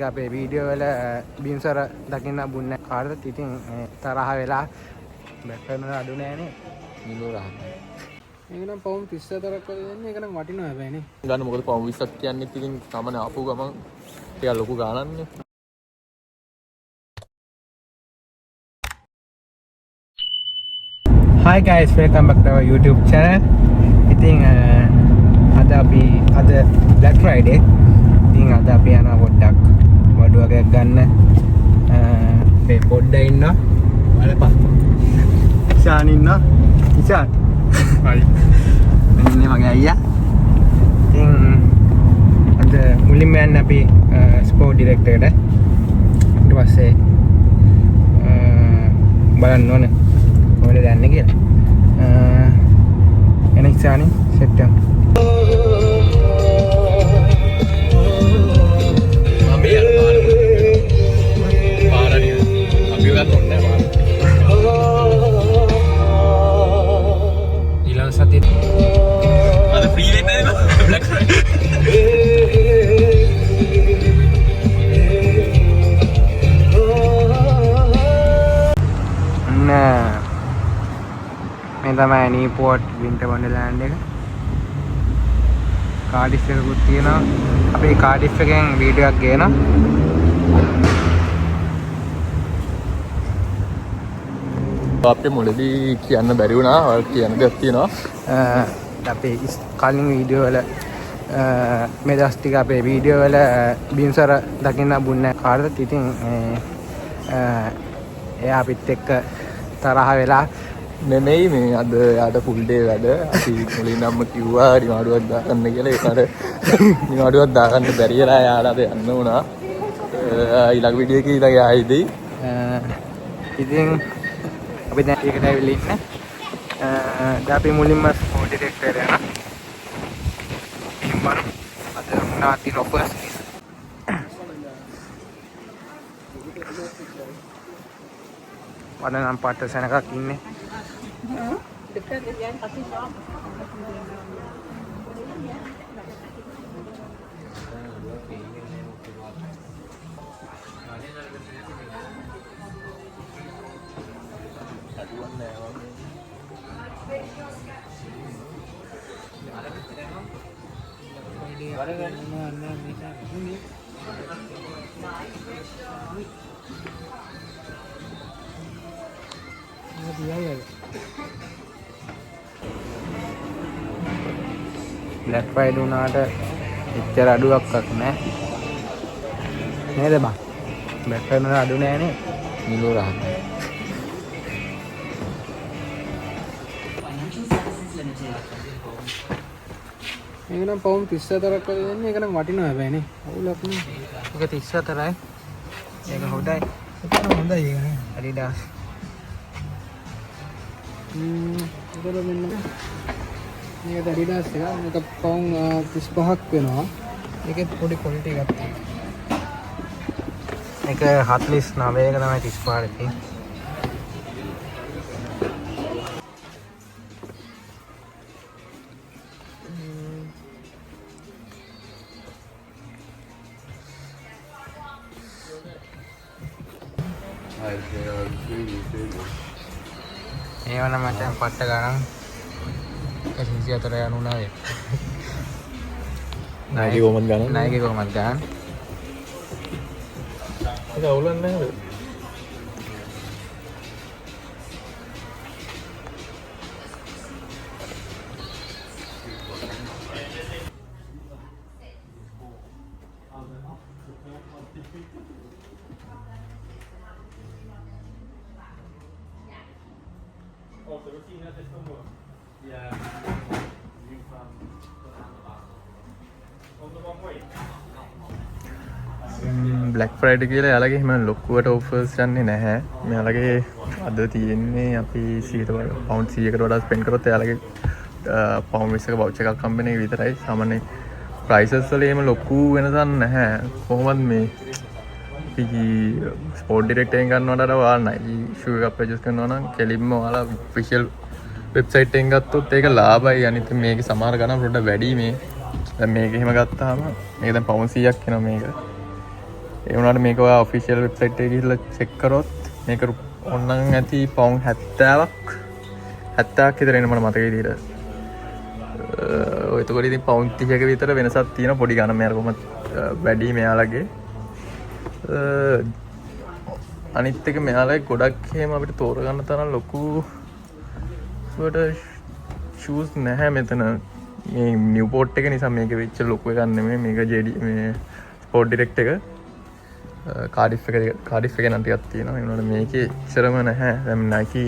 අපේ වීඩියෝ වල බින්සර දකින්න බුන්න කාටද ඉතින් තරහ වෙලා බැක් කරන අඩු නෑනේ නිලු රහ. ඒකනම් පවුම් 34ක් වගේ දෙන්නේ. ඒක නම් වටිනවා හැබැයි නේ. ගන්න මොකද පවුම් 20ක් කියන්නේ ඉතින් තමන ආපු ගමන් ටිකක් ලොකු ගානක්නේ. Hi guys, welcome back to our YouTube channel. ඉතින් අද Black Friday. ඉතින් අද අපි යනවා පොඩ්ඩක් වඩුවකයක් ගන්න. මේ පොඩ්ඩක් ඉන්නවා. බලපන්. ඉෂාන් ඉන්නවා. ඉෂාන්. හයි. මෙන්න මගේ අයියා. ඉතින් අද මුලින්ම යන්න අපි ස්පෝර්ට් ඩිරෙක්ටර් එකට. ඊට පස්සේ බලන්න ඕනේ මොකද යන්නේ කියලා. එන ඉස්සානේ සෙට් එක. අපි යන පාරණිය. අපි ගන්න ඕනේ පාර. ඊළඟ සතියේ අද ෆ්‍රී වෙන්නේ නේද? Black Friday. මේ තමයි නීපෝට් වින්ටර් වන්ඩර්ලෑන්ඩ් එක. කාඩිෆ් එකකුත් තියෙනවා. අපි කාඩිෆ් එකෙන් වීඩියෝ එකක් ගේනවා. අපේ මුලදී කියන්න බැරි වුණා. ඔය කියන්න දෙයක් තියෙනවා. අපේ කලින් වීඩියෝ වල මේ දවස් ටික අපේ වීඩියෝ වල බින්සර දකින්න බුන්නේ කාටද ඉතින් එයා අපිත් එක්ක තරහ වෙලා නෙමෙයි මේ අද යාට ෆුල් ඩේ වැඩ. අපි මුලින්ම කිව්වා නිවාඩුවක් දාගන්න කියලා. ඒකට නිවාඩුවක් දාගන්න බැරි වෙලා යාට යන්න වුණා. ඊළඟ වීඩියෝ එකේ ඊළඟ ආයිදී. ඉතින් අපි දැන් ඒකට ඇවිල්ලා ඉන්නේ. දැන් අපි මුලින්ම ස්පෝර්ට් ඩිරෙක්ටර් යනවා. ඉම්බර අද මොනවද ඔෆර්ස් වඩනම් පාට සෙනගක් ඉන්නේ. Black Friday උනාට එච්චර අඩුවක්වත් නැහැ නේද බං? Black Friday උනාට අඩු නැහැ නේ. නිලු රහ. මේක නම් පවුම් 34ක් වගේ දෙන්නේ. ඒක නම් වටිනවා හැබැයි නේ. අවුලක් නේ. ඒක 34යි. ඒක හොඳයි. ඒක හොඳයි ඒක නේ. Adidas. ඒකල මෙන්න මේක Adidas එක. මේක පවුම් 35ක් වෙනවා. ඒකෙත් පොඩි ක්වොලිටි එකක් තියෙනවා. ඒක 49 එක තමයි 35 තියෙන්නේ. ඒවන මචං පට්ට ගණන් 134 යනුණා වේ. නායිකේ කොහමද ගණන්? නායිකේ කොහමද ගණන්? ඒක අවුලක් නැහැ. Black Friday කියලා යාලගේ හිම ලොකුවට offers යන්නේ නැහැ. මෙයාලගේ අද තියෙන්නේ අපි 100කට pound 100කට වඩා spend කරොත් යාලගේ pound 20ක voucher එකක් හම්බෙන එක විතරයි. සාමාන්‍ය prices වල එහෙම ලොකු වෙනසක් නැහැ. කොහොමද මේ අපි ස්පෝර්ට් ඩිරෙක්ටර් එකෙන් ගන්නවට වඩා Nike shoe එකක් purchase කරනවා නම් කෙලින්ම ඔයාලා official website එකෙන් ගත්තොත් ඒක ලාභයි. අනිත් මේකේ සමහර ගණන් පොඩ්ඩක් වැඩි මේ. දැන් මේක එහෙම ගත්තාම මේක දැන් pound 100ක් වෙනවා මේක. ඒ වුණාට මේක ඔයා ඔෆිෂියල් වෙබ්සයිට් එකේ ගිහිල්ලා චෙක් කරොත් මේක ඕනනම් ඇති පවුන් 70ක් විතර එන මට මතකයි විදිහට. එතකොට ඉතින් පවුන් 30ක විතර වෙනසක් තියෙන පොඩි ගණන් මෙයාලා කොහොමද වැඩි මෙයාලගේ. අනිත් එක මෙයාලගේ ගොඩක් එහෙම අපිට තෝරගන්න තරම් ලොකු ෂූස් නැහැ මෙතන. මේ නිව්පෝර්ට් එක නිසා මේක වෙච්ච ලොකු එකක් නෙමෙයි. මේක JD මේ ස්පෝර්ට් ඩිරෙක්ට් එක කාඩිෆ් එක නම් ටිකක් තියෙනවා. ඒ වුණාට මේකේ ඉතරම නැහැ. දැන් Nike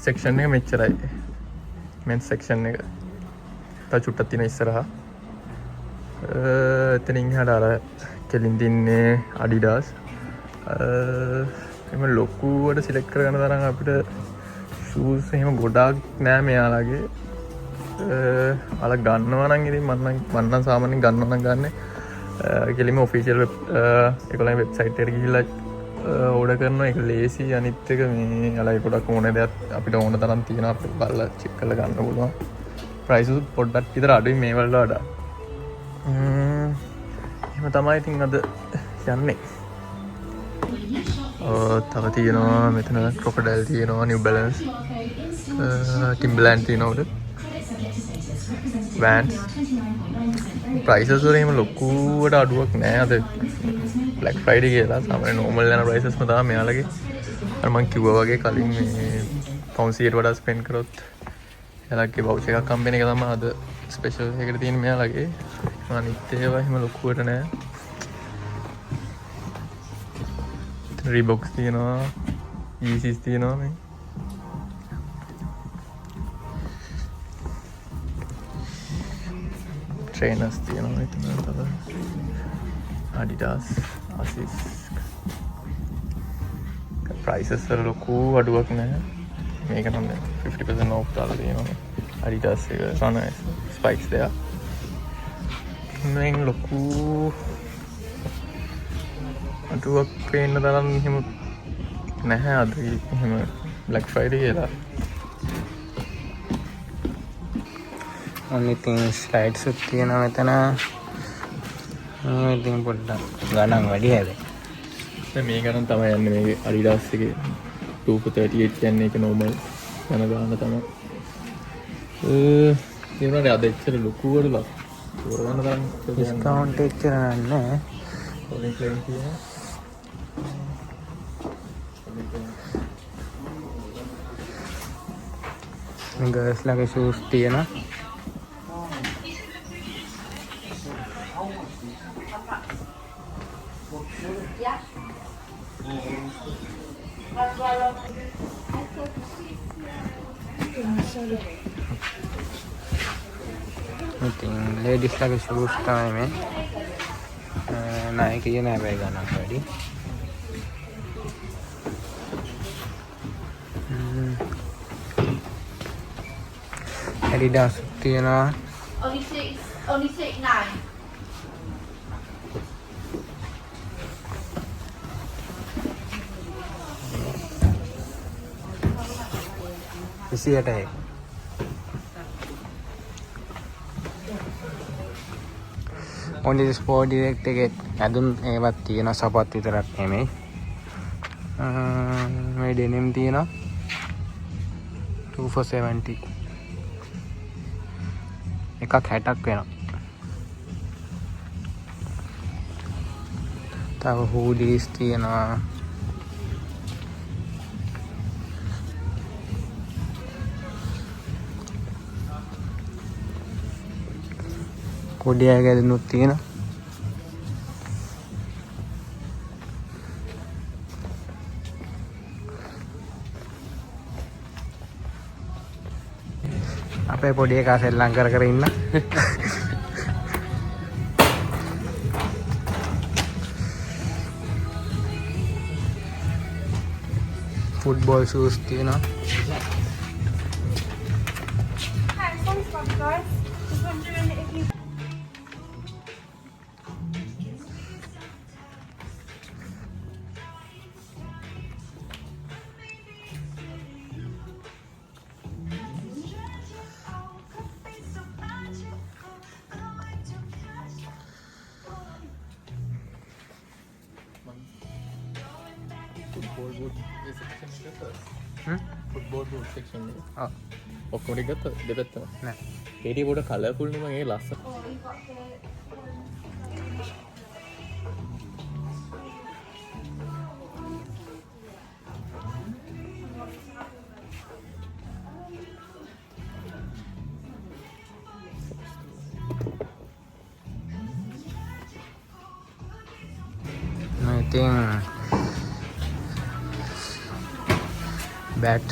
සෙක්ෂන් එක මෙච්චරයි. මෙන්ස් සෙක්ෂන් එක තව චුට්ටක් තියෙන ඉස්සරහා. එතනින් එහාට අර කෙලින් තින්නේ Adidas. එම ලොකුවට සිලෙක්ට් කරගන්න තරම් අපිට ෂූස් එහෙම ගොඩාක් නෑ මෙයාලගේ. අල ගන්නවා නම් ඉතින් මන්නම් සාමාන්‍යයෙන් ගන්නවා නම් ගන්න කෙලිම ඔෆිෂියල් ඒගොල්ලන්ගේ වෙබ්සයිට් එකට ගිහිල්ලා ඕඩර් කරනවා. ඒක ලේසි. අනිත් එක මේ අලයි ගොඩක් ඕන දෙයක් අපිට ඕන තරම් තියෙනවා. අපිට බලලා චෙක් කරලා ගන්න පුළුවන්. ප්‍රයිස් උත් පොඩ්ඩක් විතර අඩුයි මේ වලට වඩා. එහෙම තමයි ඉතින් අද යන්නේ. තව තියෙනවා මෙතන ක්‍රොකොඩයිල් තියෙනවා, නිව් බැලන්ස්, ටිම්බර්ලෑන්ඩ් තියෙනවා උඩ. Vans prices වල එහෙම ලොකුවට අඩුවක් නෑ. අද Black Friday කියලා සාමාන්‍ය normal යන prices ම තමයි මෙයාලගේ. අර මම කිව්වා වගේ කලින් මේ pound 100ට වඩා spend කරොත් එයාලගේ voucher එකක් හම්බෙන එක තමයි අද special එකකට තියෙන මෙයාලගේ. අනිත් ඒවා එහෙම ලොකුවට නෑ. Reebok තියෙනවා, Yeezys තියෙනවා මේ. Trainers තියෙනවා එතන තව. Adidas, Asics. prices වල ලොකු අඩුවක් නැහැ. මේක නම් 50% off දාලා තියෙනවා. Adidas එක Runners spikes දෙක. මේ ලොකු අඩුවක් පේන්න තරම් එහෙම නැහැ අද එහෙම Black Friday කියලා. ඉතින් ස්ලයිඩ්ස් තියෙනවා මෙතන. ඉතින් පොඩ්ඩක් ගණන් වැඩි හැබැයි. දැන් මේ ගණන් තමයි යන්නේ මේ Adidas එකේ 2 for 38 යන්නේ ඒක normal යන ගාන තමයි. ඒ වුණාට අද එච්චර ලොකුවට තෝරගන්න තරම් ඩිස්කවුන්ට් එච්චර නැහැ. ඔලින් ක්ලේම් තියෙනවා. girls lage shoes තියෙනවා. ඉතින් ladies lage shoes තමයි මේ. Nike කියන හැබැයි ගණන් වැඩි. Adidas තියෙනවා. Only 6.9. විසියටයි. only sport direct එකේ ඇඳුම් ඒවත් තියෙනවා. සපත් විතරක් නෙමෙයි. මේ denim තියෙනවා 2 for 70. එකක් 60ක් වෙනවා. තව hoodies තියෙනවා. කොඩියා ගැලුණුත් තියෙනවා. අපේ පොඩි එකා සෙල්ලම් කර කර ඉන්න. ෆුට්බෝල් ෂූස් තියෙනවා. ෆුට්බෝල් බූට් ඒ සෙක්ෂන් එක හ්ම් ෆුට්බෝල් බූට් සෙක්ෂන් එක ඔව් ඔක්කොම ටික ගත්තා දෙපැත්තම නෑ ඒටි පොඩ කලර්ෆුල් නේ මම ඒ ලස්සන Oh, you got the. I think bat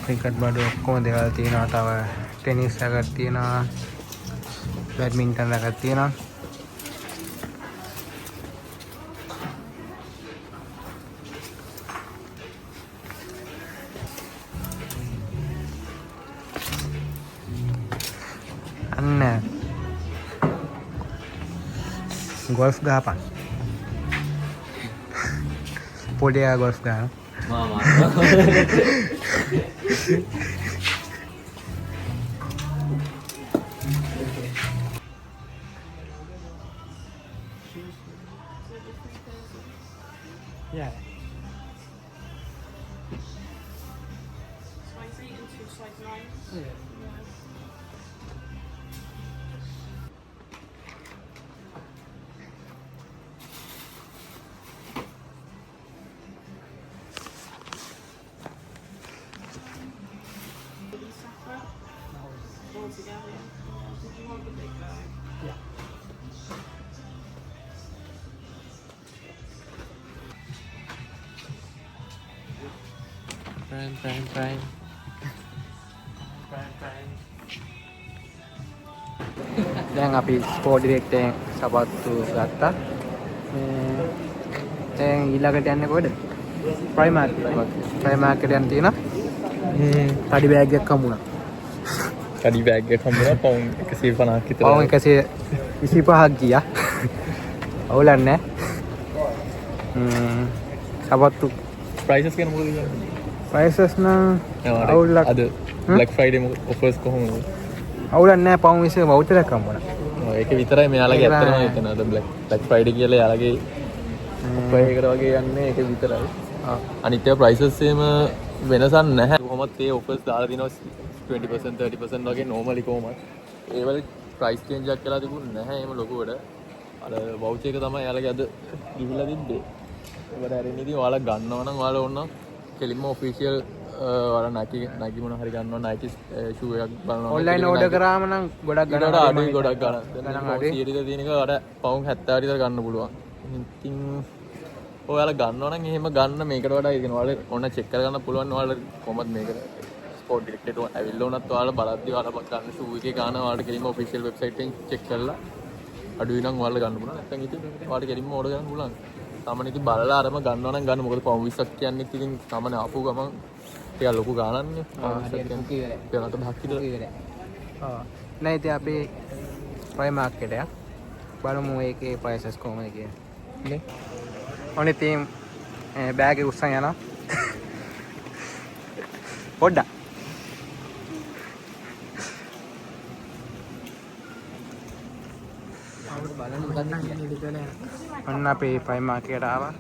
cricket බඩු ඔක්කොම දේවල් තියෙනවා. තව ටෙනිස් එකක් තියෙනවා. බැඩ්මින්ටන් එකක් තියෙනවා. අන්න ගොල්ෆ් ගහපන්. පොඩියා ගොල්ෆ් ගහනවා. මාමා Yeah. Size 8 and 2 size 9. Yeah. These separate. All together. Did you want the big bag? Yeah. Prime. දැන් අපි ස්පෝර්ට් ඩිරෙක්ට් එකෙන් සපත්තු ගත්තා. දැන් ඊළඟට යන්නේ කොහෙද? ප්‍රයිමාර්ට් එකට. ප්‍රයිමාර්ට් එකට යන්න තියෙනවා. තඩි බෑග් එකක් හම්බුණා. කඩි බෑග් එක හම්බුණා පවුන් 150ක් විතර පවුන් 125ක් ගියා. අවුලක් නැහැ. සපත්තු ප්‍රයිසස් කියන මොකද කියන්නේ ප්‍රයිසස් නම් අවුලක් අද බ්ලැක් ෆ්‍රයිඩේ ඔෆර්ස් කොහොමද අවුලක් නැහැ. පවුන් 20 වවුචර් එකක් හම්බුණා. ඒක විතරයි මෙයාලගේ ඇත්තටම ඒක නේද බ්ලැක් ෆ්‍රයිඩේ කියලා යාලගේ ඔෆර් එකකට වගේ යන්නේ ඒක විතරයි. අනිත් ඒවා ප්‍රයිසස් එහෙම වෙනසක් නැහැ. කොහොමත් ඒ ඔෆර්ස් දාලා දිනවා 20% 30% වගේ normally කොහොමත්. ඒ වල ප්‍රයිස් චේන්ජ් එකක් කියලා තිබුණ නැහැ එහෙම ලොකුවට. අර වවුචර් එක තමයි යාලගේ අද ගිහිල්ලා තිබ්බේ. ඒකට ඇරෙන්න ඉතින් ඔයාලා ගන්නවා නම් ඔයාලා ඕන කෙලින්ම ඔෆිෂියල් ඔයාලා Nike මොන හරි ගන්නවා Nike shoe එකක් බලනවා. ඔන්ලයින් ඕඩර් කරාම නම් ගොඩක් ගන්න ගන්නවා. අඩුයි ගොඩක් ගන්න. ගණන් දැන් අඩුයි. 100 තියෙන එක අර පවුන් 70 විතර ගන්න පුළුවන්. ඉතින් ඔයාලා ගන්නවා නම් එහෙම ගන්න මේකට වඩා ඉතින් ඔයාලා ඕන චෙක් කරගන්න පුළුවන් ඔයාලා කොහොමද මේක ස්පෝර්ට් ඩිරෙක්ට් එකට ඇවිල්ලා උනත් ඔයාලා බලද්දි ඔයාලා ගන්න shoe එකේ ගන්න ඔයාලට කෙලින්ම ඔෆිෂියල් වෙබ්සයිට් එකෙන් චෙක් කරලා අඩුයි නම් ඔයාලා ගන්න පුළුවන්. නැත්නම් ඉතින් ඔයාලට කෙලින්ම ඕඩර් කරන්න පුළුවන්. සාමාන්‍ය ඉතින් බලලා අරම ගන්නවා නම් ගන්න. මොකද පවුන් 20ක් කියන්නේ ඉතින් සාමාන්‍ය ආපු ගමන් ටිකක් ලොකු ගානක්නේ. ඒකට බහක් විතර. නෑ ඉතින් අපි ප්‍රයිමාර්ට් එකට බලමු ඒකේ ප්‍රයිසස් කොහොමද කියලා. නේ? ඔනේ තීම් බෑග් එක උස්සන් යනවා. පොඩ්ඩක්. ඔන්න අපි ප්‍රයිමාර්ට් එකට ආවා.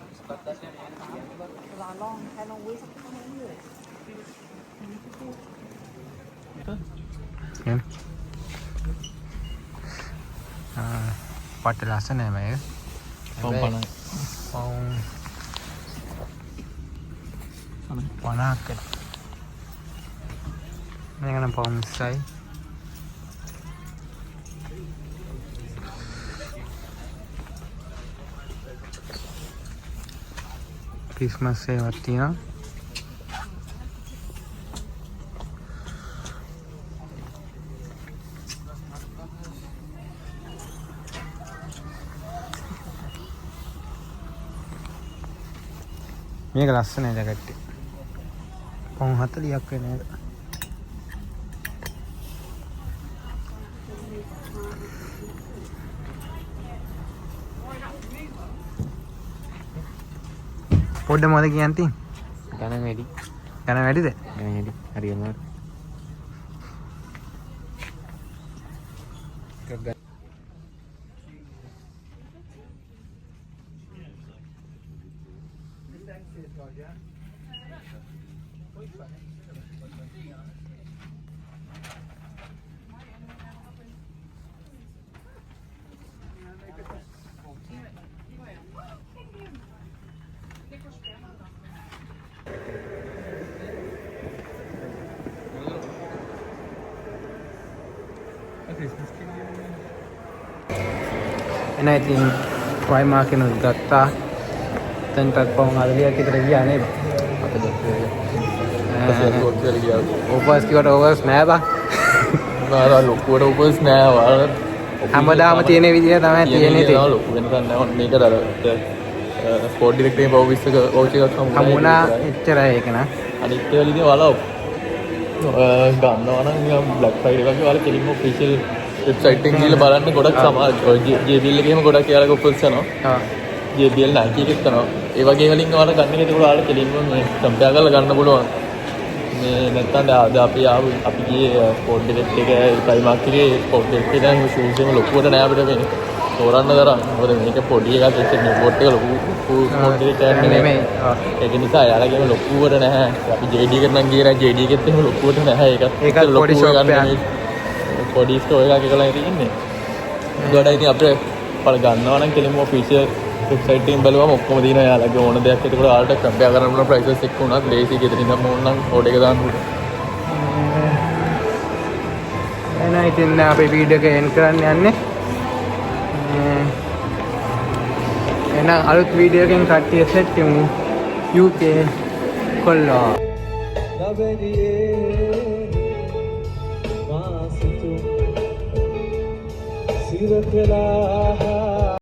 පට ලස්සනයි මේක. පවුන් 50යි. පවුන් 50ක් මේක නම් පවුන් 20යි. ක්‍රිස්මස් ඒවත් තියෙනවා. මේක ලස්සනයි ජැකට් එක. පවුන් 40ක් වෙන එක. පොඩ්ඩ මොකද කියන්න තියෙන්නේ? ගණන් වැඩි. ගණන් වැඩිද? ගණන් වැඩි. හරි අමාරු. එන ඉතින් ප්‍රයිමාර්ක් එකෙන් ගත්තා. දැන්ටත් පවුන් 40ක් විතර ගියා නේද? ඕවර්ස් කිව්වට ඕවර්ස් නෑ බං. මාර ලොකුවට උපස් නෑ වල හැමදාම තියෙන විදිහ තමයි තියෙන්නේ ඉතින්. ලොකු වෙනකන් නෑ මේකට අර ස්පෝර්ට් ඩිරෙක්ටර් එකේ පව් 20ක වෝචර් එකක් හම්බුණා එච්චරයි ඒක නා. අනිත් ඒවා ඉතින් වල ගන්නවා නම් නිකන් බ්ලැක් ෆ්‍රයිඩේ වගේ වල කෙලින්ම ඔෆිෂියල් වෙබ්සයිට් එකෙන් ගිහලා බලන්න ගොඩක් සමාජ JBL එකේම ගොඩක් යාළුවෝ ඔෆර්ස් යනවා. ආ. JBL Nike එකෙත් කරනවා. ඒ වගේ වලින් වල ගන්න එක ඒක ඔයාලා කෙලින්ම මේ කම්පෙයාර් කරලා ගන්න පුළුවන්. මේ නැත්තම් අද අපි අපි ගියේ ස්පෝර්ට් ඩිරෙක්ට් එකේ ප්‍රයිමාර්ක් එකේ ස්පෝර්ට් ඩිරෙක්ට් එකේ දැන් ෂූස් එක ලොකුවට නෑ අපිට මේ තෝරන්න තරම්. මොකද මේක පොඩි එකක් එක්ක නිපෝට් එක ලොකු ස්පෝර්ට් ඩිරෙක්ට් එකක් නෙමෙයි. ඒක නිසා යාළුවගේම ලොකුවට නැහැ. අපි JD එකට නම් ගියේ නෑ JD එකෙත් එහෙම ලොකුවට නැහැ ඒක. ඒකත් පොඩි ෂොප් එකක්. පොඩි ස්ටෝර් එකක් එකලා තියෙන්නේ. ඒකට ඉතින් අපිට පළ ගන්නවා නම් කෙලින්ම ඔෆිෂියල් වෙබ්සයිට් එකෙන් බලුවම ඔක්කොම දිනවා යාළුවගේ ඕන දෙයක් එතකොට ඔයාලට කම්පෙයාර් කරන්න පුළුවන් ප්‍රයිසස් එක්ක උනත් ලේසි ගෙදරින් ඉඳන් ඕන නම් ඕඩර් එක දාන්න පුළුවන්. එන ඉතින් අපි වීඩියෝ එක එන්ඩ් කරන්න යන්නේ. එන අලුත් වීඩියෝ එකකින් කට්ටිය සෙට් වෙමු. UK කොල්ලා. සිරකලා